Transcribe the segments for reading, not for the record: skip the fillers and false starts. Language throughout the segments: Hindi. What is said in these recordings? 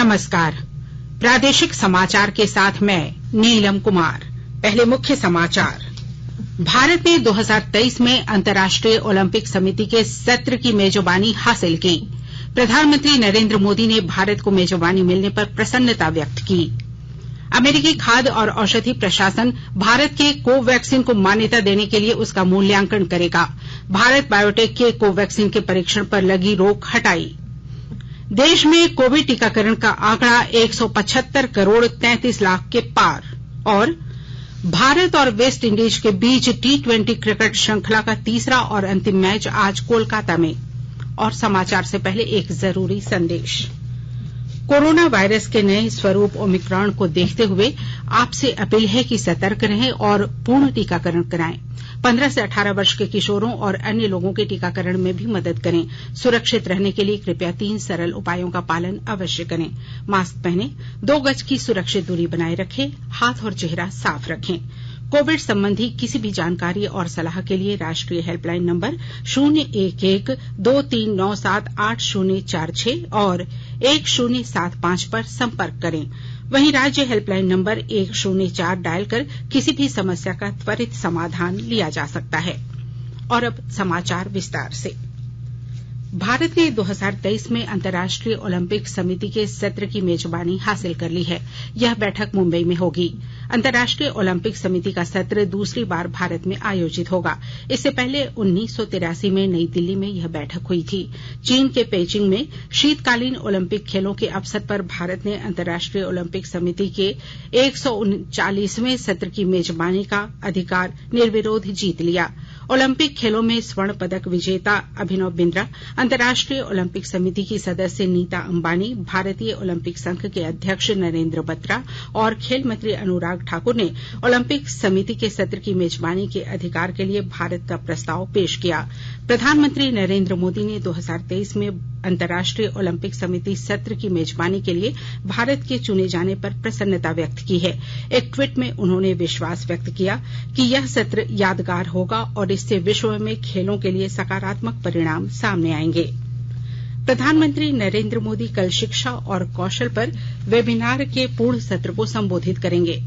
नमस्कार। प्रादेशिक समाचार के साथ मैं नीलम कुमार। पहले मुख्य समाचार। भारत ने 2023 में अंतर्राष्ट्रीय ओलंपिक समिति के सत्र की मेजबानी हासिल की। प्रधानमंत्री नरेंद्र मोदी ने भारत को मेजबानी मिलने पर प्रसन्नता व्यक्त की। अमेरिकी खाद्य और औषधि प्रशासन भारत के कोवैक्सीन को मान्यता देने के लिए उसका मूल्यांकन करेगा। भारत बायोटेक के कोवैक्सीन के परीक्षण पर लगी रोक हटाई। देश में कोविड टीकाकरण का आंकड़ा 175 करोड़ 33 लाख के पार। और भारत और वेस्ट इंडीज के बीच T20 क्रिकेट श्रृंखला का तीसरा और अंतिम मैच आज कोलकाता में। और समाचार से पहले एक जरूरी संदेश। कोरोना वायरस के नए स्वरूप ओमिक्रॉन को देखते हुए आपसे अपील है कि सतर्क रहें और पूर्ण टीकाकरण कराएं। 15 से 18 वर्ष के किशोरों और अन्य लोगों के टीकाकरण में भी मदद करें। सुरक्षित रहने के लिए कृपया 3 सरल उपायों का पालन अवश्य करें। मास्क पहनें, 2 गज की सुरक्षित दूरी बनाए रखें, हाथ और चेहरा साफ रखें। कोविड संबंधी किसी भी जानकारी और सलाह के लिए राष्ट्रीय हेल्पलाइन नंबर 011-2397-8046 और 1075 पर संपर्क करें। वहीं राज्य हेल्पलाइन नंबर 104 डायल कर किसी भी समस्या का त्वरित समाधान लिया जा सकता है। और अब समाचार विस्तार से। भारत ने 2023 में अंतर्राष्ट्रीय ओलंपिक समिति के सत्र की मेजबानी हासिल कर ली है। यह बैठक मुंबई में होगी। अंतर्राष्ट्रीय ओलंपिक समिति का सत्र दूसरी बार भारत में आयोजित होगा। इससे पहले 1983 में नई दिल्ली में यह बैठक हुई थी। चीन के पेइचिंग में शीतकालीन ओलंपिक खेलों के अवसर पर भारत ने अंतर्राष्ट्रीय ओलंपिक समिति के 139वें सत्र की मेजबानी का अधिकार निर्विरोध जीत लिया। ओलंपिक खेलों में स्वर्ण पदक विजेता अभिनव बिंद्रा, अंतर्राष्ट्रीय ओलंपिक समिति की सदस्य नीता अंबानी, भारतीय ओलंपिक संघ के अध्यक्ष नरेंद्र बत्रा और खेल मंत्री अनुराग ठाकुर ने ओलंपिक समिति के सत्र की मेजबानी के अधिकार के लिए भारत का प्रस्ताव पेश किया। प्रधानमंत्री नरेंद्र मोदी ने 2023 में अंतर्राष्ट्रीय ओलंपिक समिति सत्र की मेजबानी के लिए भारत के चुने जाने पर प्रसन्नता व्यक्त की है। एक ट्वीट में उन्होंने विश्वास व्यक्त किया कि यह सत्र यादगार होगा और इससे विश्व में खेलों के लिए सकारात्मक परिणाम सामने आएंगे। प्रधानमंत्री नरेंद्र मोदी कल शिक्षा और कौशल पर वेबिनार के पूर्ण सत्र को संबोधित करेंगे।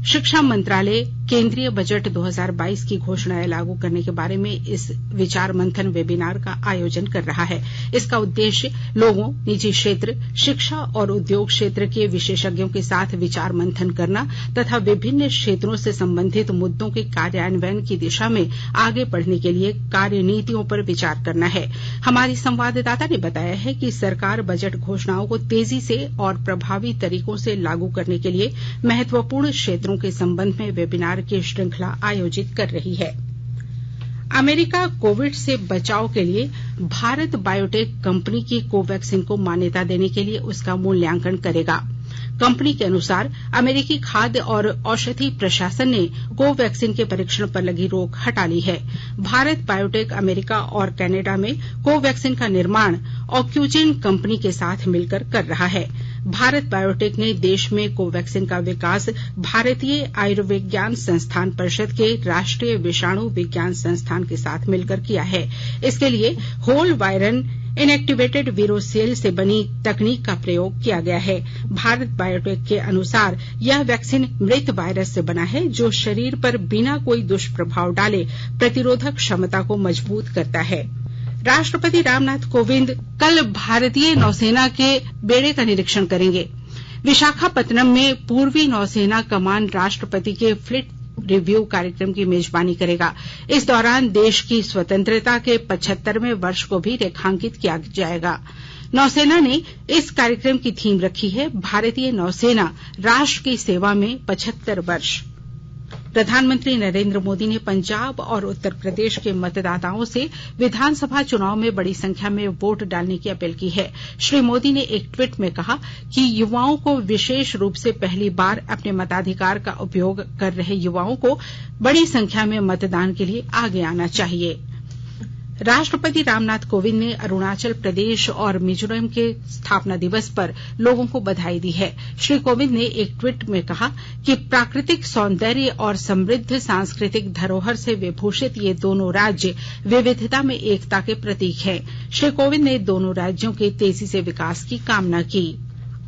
शिक्षा मंत्रालय केंद्रीय बजट 2022 की घोषणाएं लागू करने के बारे में इस विचार मंथन वेबिनार का आयोजन कर रहा है। इसका उद्देश्य लोगों, निजी क्षेत्र, शिक्षा और उद्योग क्षेत्र के विशेषज्ञों के साथ विचार मंथन करना तथा विभिन्न क्षेत्रों से संबंधित मुद्दों के कार्यान्वयन की दिशा में आगे बढ़ने के लिए कार्यनीतियों पर विचार करना है। हमारी संवाददाता ने बताया है कि सरकार बजट घोषणाओं को तेजी से और प्रभावी तरीकों से लागू करने के लिए महत्वपूर्ण क्षेत्रों के संबंध में वेबिनार की श्रृंखला आयोजित कर रही है। अमेरिका कोविड से बचाव के लिए भारत बायोटेक कंपनी की कोवैक्सीन को मान्यता देने के लिए उसका मूल्यांकन करेगा। कंपनी के अनुसार अमेरिकी खाद्य और औषधि प्रशासन ने कोवैक्सीन के परीक्षण पर लगी रोक हटा ली है। भारत बायोटेक अमेरिका और कनाडा में कोवैक्सीन का निर्माण ऑक्यूजिन कंपनी के साथ मिलकर कर रहा है। भारत बायोटेक ने देश में कोवैक्सीन का विकास भारतीय आयुर्विज्ञान संस्थान परिषद के राष्ट्रीय विषाणु विज्ञान संस्थान के साथ मिलकर किया है। इसके लिए होल वायरन इनएक्टिवेटेड वीरोसेल से बनी तकनीक का प्रयोग किया गया है। भारत बायोटेक के अनुसार यह वैक्सीन मृत वायरस से बना है जो शरीर पर बिना कोई दुष्प्रभाव डाले प्रतिरोधक क्षमता को मजबूत करता है। राष्ट्रपति रामनाथ कोविंद कल भारतीय नौसेना के बेड़े का निरीक्षण करेंगे। विशाखापत्तनम में पूर्वी नौसेना कमान राष्ट्रपति के फ्लीट रिव्यू कार्यक्रम की मेजबानी करेगा। इस दौरान देश की स्वतंत्रता के 75वें वर्ष को भी रेखांकित किया जाएगा। नौसेना ने इस कार्यक्रम की थीम रखी है भारतीय नौसेना राष्ट्र की सेवा में 75 वर्ष। प्रधानमंत्री नरेंद्र मोदी ने पंजाब और उत्तर प्रदेश के मतदाताओं से विधानसभा चुनाव में बड़ी संख्या में वोट डालने की अपील की है। श्री मोदी ने एक ट्वीट में कहा कि युवाओं को, विशेष रूप से पहली बार अपने मताधिकार का उपयोग कर रहे युवाओं को बड़ी संख्या में मतदान के लिए आगे आना चाहिए। राष्ट्रपति रामनाथ कोविंद ने अरुणाचल प्रदेश और मिजोरम के स्थापना दिवस पर लोगों को बधाई दी है। श्री कोविंद ने एक ट्वीट में कहा कि प्राकृतिक सौंदर्य और समृद्ध सांस्कृतिक धरोहर से विभूषित ये दोनों राज्य विविधता में एकता के प्रतीक हैं। श्री कोविंद ने दोनों राज्यों के तेजी से विकास की कामना की।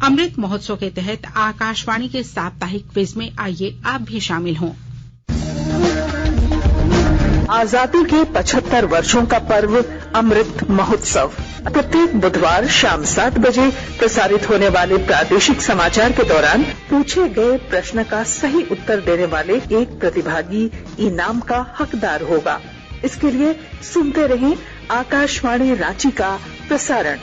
अमृत महोत्सव के तहत आकाशवाणी के साप्ताहिक क्विज में आइए आप भी शामिल हों। आजादी के 75 वर्षों का पर्व अमृत महोत्सव प्रत्येक बुधवार शाम 7 बजे प्रसारित होने वाले प्रादेशिक समाचार के दौरान पूछे गए प्रश्न का सही उत्तर देने वाले एक प्रतिभागी इनाम का हकदार होगा। इसके लिए सुनते रहें आकाशवाणी रांची का प्रसारण।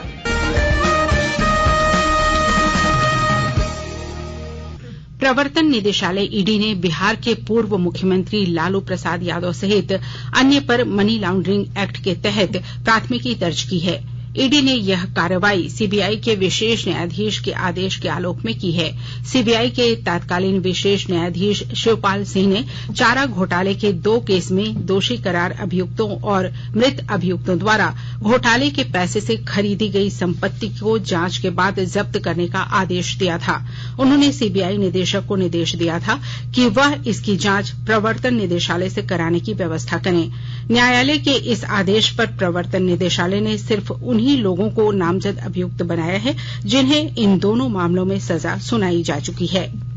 प्रवर्तन निदेशालय ईडी ने बिहार के पूर्व मुख्यमंत्री लालू प्रसाद यादव सहित अन्य पर मनी लॉन्ड्रिंग एक्ट के तहत प्राथमिकी दर्ज की है। ईडी ने यह कार्रवाई सीबीआई के विशेष न्यायाधीश के आदेश के आलोक में की है। सीबीआई के तत्कालीन विशेष न्यायाधीश शिवपाल सिंह ने चारा घोटाले के 2 केस में दोषी करार अभियुक्तों और मृत अभियुक्तों द्वारा घोटाले के पैसे से खरीदी गई संपत्ति को जांच के बाद जब्त करने का आदेश दिया था। उन्होंने सीबीआई निदेशक को निर्देश दिया था कि वह इसकी जांच प्रवर्तन निदेशालय से कराने की व्यवस्था करें। न्यायालय के इस आदेश पर प्रवर्तन निदेशालय ने सिर्फ उन्हीं लोगों को नामजद अभियुक्त बनाया है जिन्हें इन दोनों मामलों में सजा सुनाई जा चुकी है।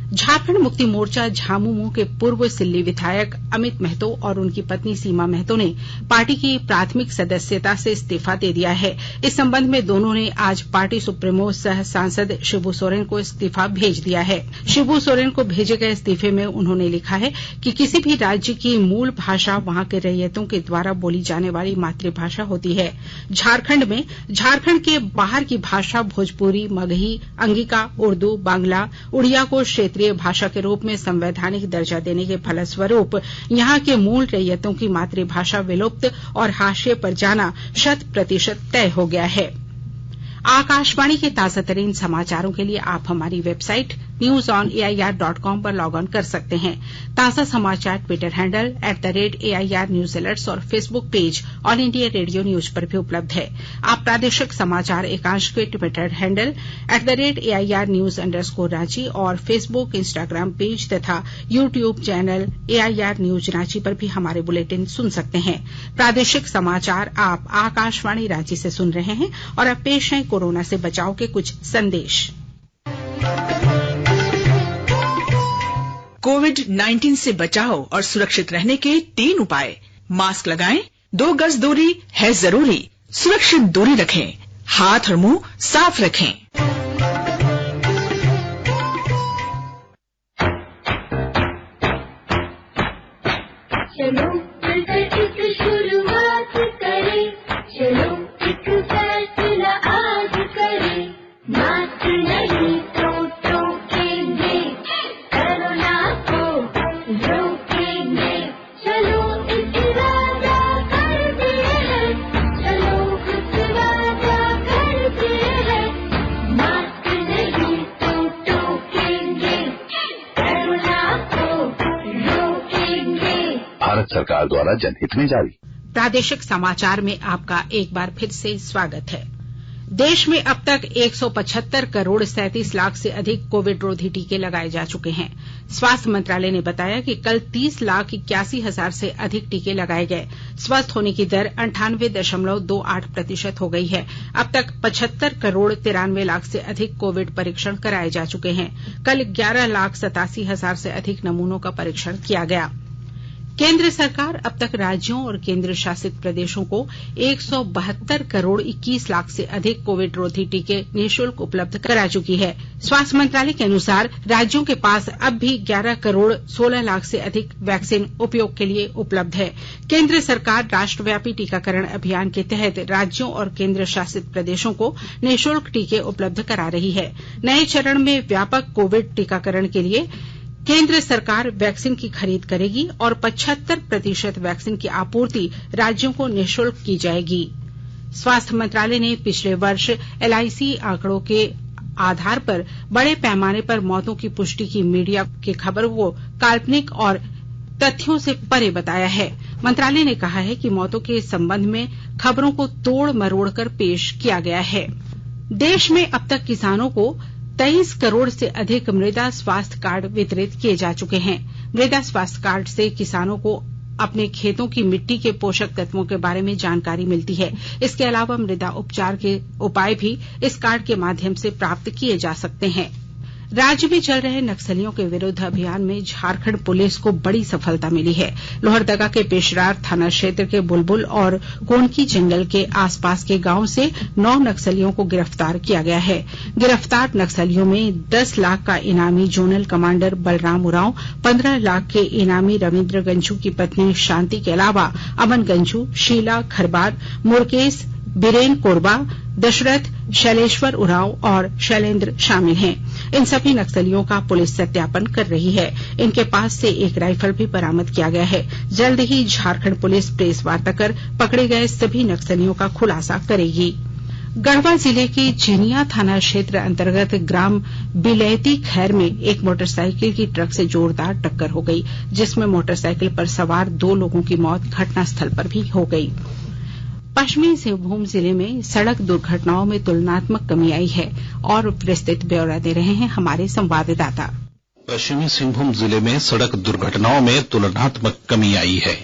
झारखंड मुक्ति मोर्चा झामुमो के पूर्व सिल्ली विधायक अमित महतो और उनकी पत्नी सीमा महतो ने पार्टी की प्राथमिक सदस्यता से इस्तीफा दे दिया है। इस संबंध में दोनों ने आज पार्टी सुप्रीमो सह सांसद शिबू सोरेन को इस्तीफा भेज दिया है। शिबू सोरेन को भेजे गए इस्तीफे में उन्होंने लिखा है कि किसी भी राज्य की मूल भाषा वहां के रैयतों के द्वारा बोली जाने वाली मातृभाषा होती है। झारखंड के बाहर की भाषा भोजपुरी, मगही, अंगिका, उर्दू, बांग्ला, उड़िया को क्षेत्रीय भाषा के रूप में संवैधानिक दर्जा देने के फलस्वरूप यहां के मूल रैयतों की मातृभाषा विलुप्त और हाशिए पर जाना 100% तय हो गया है। आकाशवाणी के ताजातरीन समाचारों के लिए आप हमारी वेबसाइट newsonair.com पर लॉग ऑन कर सकते हैं। ताजा समाचार Twitter handle @AIR news alerts और Facebook page all India radio news पर भी उपलब्ध है। आप प्रादेशिक समाचार एकांश के Twitter handle @AIR news _Ranchi और फेसबुक, इंस्टाग्राम पेज तथा YouTube channel AIR news Ranchi पर भी हमारे बुलेटिन सुन सकते हैं। प्रादेशिक समाचार आप आकाशवाणी रांची से सुन रहे हैं और अब पेश है कोरोना से बचाव के कुछ संदेश। कोविड-19 से बचाव और सुरक्षित रहने के 3 उपाय। मास्क लगाएं, 2 गज दूरी है जरूरी, सुरक्षित दूरी रखें, हाथ और मुंह साफ रखें। चलो मिलकर एक शुरुआत करें, चलो एक फैसला आज करें, मास्क नहीं तो टोकेंगे, कोरोना को रोकेंगे, चलो इस वादा करते हैं, चलो इस वादा करते हैं, मास्क नहीं तो टोकेंगे, कोरोना को रोकेंगे। भारत सरकार द्वारा जनहित में जारी। प्रादेशिक समाचार में आपका एक बार फिर से स्वागत है। देश में अब तक 175 करोड़ 37 लाख से अधिक कोविड रोधी टीके लगाए जा चुके हैं। स्वास्थ्य मंत्रालय ने बताया कि कल 30,81,000 से अधिक टीके लगाए गए। स्वस्थ होने की दर 98.28% हो गई है। अब तक 75 करोड़ 93 लाख से अधिक कोविड परीक्षण कराए जा चुके हैं। कल 11,87,000 से अधिक नमूनों का परीक्षण किया गया। केंद्र सरकार अब तक राज्यों और केंद्र शासित प्रदेशों को 172 करोड़ 21 लाख से अधिक कोविड रोधी टीके निःशुल्क उपलब्ध करा चुकी है। स्वास्थ्य मंत्रालय के अनुसार राज्यों के पास अब भी 11 करोड़ 16 लाख से अधिक वैक्सीन उपयोग के लिए उपलब्ध है। केंद्र सरकार राष्ट्रव्यापी टीकाकरण अभियान के तहत राज्यों और केंद्र शासित प्रदेशों को निःशुल्क टीके उपलब्ध करा रही है। नए चरण में व्यापक कोविड टीकाकरण के लिए केंद्र सरकार वैक्सीन की खरीद करेगी और 75% वैक्सीन की आपूर्ति राज्यों को निःशुल्क की जाएगी। स्वास्थ्य मंत्रालय ने पिछले वर्ष LIC आंकड़ों के आधार पर बड़े पैमाने पर मौतों की पुष्टि की मीडिया की खबर को काल्पनिक और तथ्यों से परे बताया है। मंत्रालय ने कहा है कि मौतों के संबंध में खबरों को तोड़ मरोड़ कर पेश किया गया है। देश में अब तक किसानों को 23 करोड़ से अधिक मृदा स्वास्थ्य कार्ड वितरित किए जा चुके हैं। मृदा स्वास्थ्य कार्ड से किसानों को अपने खेतों की मिट्टी के पोषक तत्वों के बारे में जानकारी मिलती है। इसके अलावा मृदा उपचार के उपाय भी इस कार्ड के माध्यम से प्राप्त किए जा सकते हैं। राज्य में चल रहे नक्सलियों के विरुद्ध अभियान में झारखंड पुलिस को बड़ी सफलता मिली है। लोहरदगा के पेशरार थाना क्षेत्र के बुलबुल और कोनकी जंगल के आसपास के गांव से 9 नक्सलियों को गिरफ्तार किया गया है। गिरफ्तार नक्सलियों में 10 लाख का इनामी जोनल कमांडर बलराम उरांव, 15 लाख के इनामी रविंद्र गंझू की पत्नी शांति के अलावा अमन गंझू, शीला खरबार, मुरकेश, बीरेन कोरबा, दशरथ, शैलेश्वर उरांव और शैलेंद्र शामिल हैं। इन सभी नक्सलियों का पुलिस सत्यापन कर रही है। इनके पास से एक राइफल भी बरामद किया गया है। जल्द ही झारखंड पुलिस प्रेस वार्ता कर पकड़े गए सभी नक्सलियों का खुलासा करेगी। गढ़वा जिले के चिनिया थाना क्षेत्र अंतर्गत ग्राम बिलैती खैर में एक मोटरसाइकिल की ट्रक से जोरदार टक्कर हो गई, जिसमें मोटरसाइकिल पर सवार 2 लोगों की मौत घटनास्थल पर भी हो गई। पश्चिमी सिंहभूम जिले में सड़क दुर्घटनाओं में तुलनात्मक कमी आई है और विस्तृत ब्यौरा दे रहे हैं हमारे संवाददाता। पश्चिमी सिंहभूम जिले में सड़क दुर्घटनाओं में तुलनात्मक कमी आई है।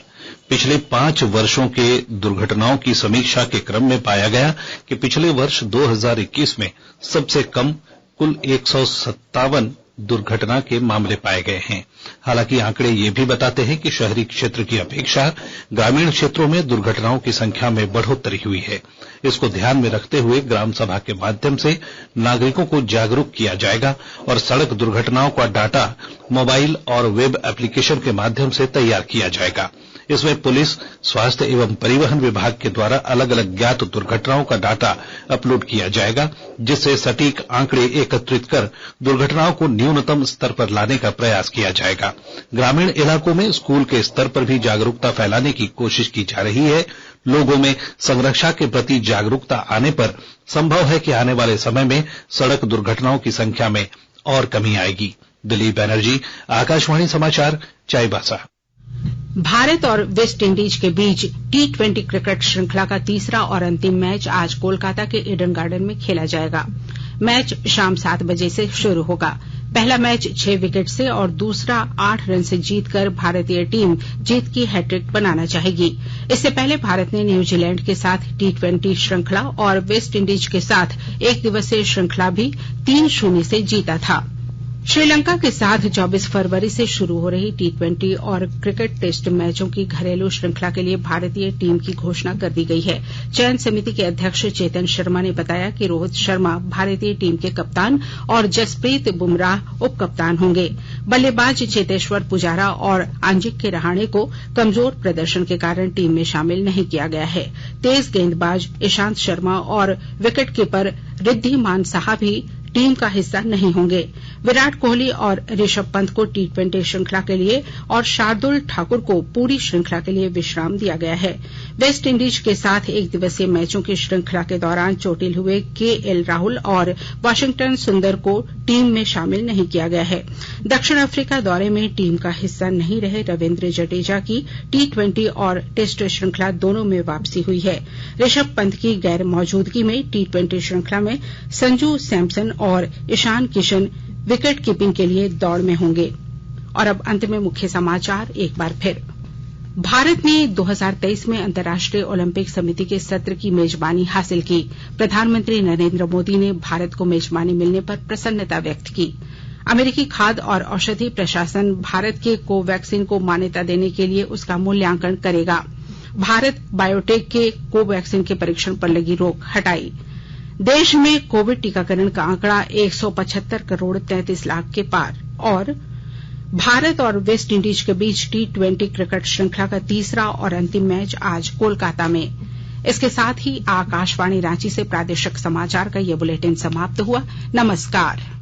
पिछले 5 वर्षों के दुर्घटनाओं की समीक्षा के क्रम में पाया गया कि पिछले वर्ष 2021 में सबसे कम कुल 157 दुर्घटना के मामले पाए गए हैं। हालांकि आंकड़े ये भी बताते हैं कि शहरी क्षेत्र की अपेक्षा ग्रामीण क्षेत्रों में दुर्घटनाओं की संख्या में बढ़ोतरी हुई है। इसको ध्यान में रखते हुए ग्राम सभा के माध्यम से नागरिकों को जागरूक किया जाएगा और सड़क दुर्घटनाओं का डाटा मोबाइल और वेब एप्लीकेशन के माध्यम से तैयार किया जाएगा। इसमें पुलिस, स्वास्थ्य एवं परिवहन विभाग के द्वारा अलग अलग ज्ञात दुर्घटनाओं का डाटा अपलोड किया जाएगा, जिससे सटीक आंकड़े एकत्रित कर दुर्घटनाओं को न्यूनतम स्तर पर लाने का प्रयास किया जाएगा। ग्रामीण इलाकों में स्कूल के स्तर पर भी जागरूकता फैलाने की कोशिश की जा रही है। लोगों में संरक्षा के प्रति जागरूकता आने पर संभव है कि आने वाले समय में सड़क दुर्घटनाओं की संख्या में और कमी आएगी। दिलीप बनर्जी, आकाशवाणी समाचार, चाईबासा। भारत और वेस्ट इंडीज के बीच T20 क्रिकेट श्रृंखला का तीसरा और अंतिम मैच आज कोलकाता के ईडन गार्डन में खेला जाएगा। मैच शाम 7 बजे से शुरू होगा। पहला मैच 6 विकेट से और दूसरा 8 रन से जीतकर भारतीय टीम जीत की हैट्रिक बनाना चाहेगी। इससे पहले भारत ने न्यूजीलैंड के साथ T20 श्रृंखला और वेस्ट इंडीज के साथ एक दिवसीय श्रृंखला भी 3-0 से जीता था। श्रीलंका के साथ 24 फरवरी से शुरू हो रही T20 और क्रिकेट टेस्ट मैचों की घरेलू श्रृंखला के लिए भारतीय टीम की घोषणा कर दी गई है। चयन समिति के अध्यक्ष चेतन शर्मा ने बताया कि रोहित शर्मा भारतीय टीम के कप्तान और जसप्रीत बुमराह उप कप्तान होंगे। बल्लेबाज चेतेश्वर पुजारा और आंजिक रहाणे को कमजोर प्रदर्शन के कारण टीम में शामिल नहीं किया गया है। तेज गेंदबाज ईशांत शर्मा और विकेट कीपर रिद्धिमान साहा भी टीम का हिस्सा नहीं होंगे। विराट कोहली और ऋषभ पंत को T20 श्रृंखला के लिए और शार्दुल ठाकुर को पूरी श्रृंखला के लिए विश्राम दिया गया है। वेस्ट इंडीज के साथ एक दिवसीय मैचों की श्रृंखला के दौरान चोटिल हुए KL राहुल और वाशिंगटन सुंदर को टीम में शामिल नहीं किया गया है। दक्षिण अफ्रीका दौरे में टीम का हिस्सा नहीं रहे रविंद्र जडेजा की T20 और टेस्ट श्रृंखला दोनों में वापसी हुई है। ऋषभ पंत की गैर मौजूदगी में T20 श्रृंखला में संजू सैमसन और ईशान किशन विकेट कीपिंग के लिए दौड़ में होंगे। और अब अंत में मुख्य समाचार एक बार फिर। भारत ने 2023 में अंतर्राष्ट्रीय ओलंपिक समिति के सत्र की मेजबानी हासिल की। प्रधानमंत्री नरेंद्र मोदी ने भारत को मेजबानी मिलने पर प्रसन्नता व्यक्त की। अमेरिकी खाद्य और औषधि प्रशासन भारत के कोवैक्सीन को मान्यता देने के लिए उसका मूल्यांकन करेगा। भारत बायोटेक के कोवैक्सीन के परीक्षण पर लगी रोक हटाई। देश में कोविड टीकाकरण का आंकड़ा 175 करोड़ 33 लाख के पार। और भारत और वेस्ट इंडीज के बीच T20 क्रिकेट श्रृंखला का तीसरा और अंतिम मैच आज कोलकाता में। इसके साथ ही आकाशवाणी रांची से प्रादेशिक समाचार का ये बुलेटिन समाप्त हुआ। नमस्कार।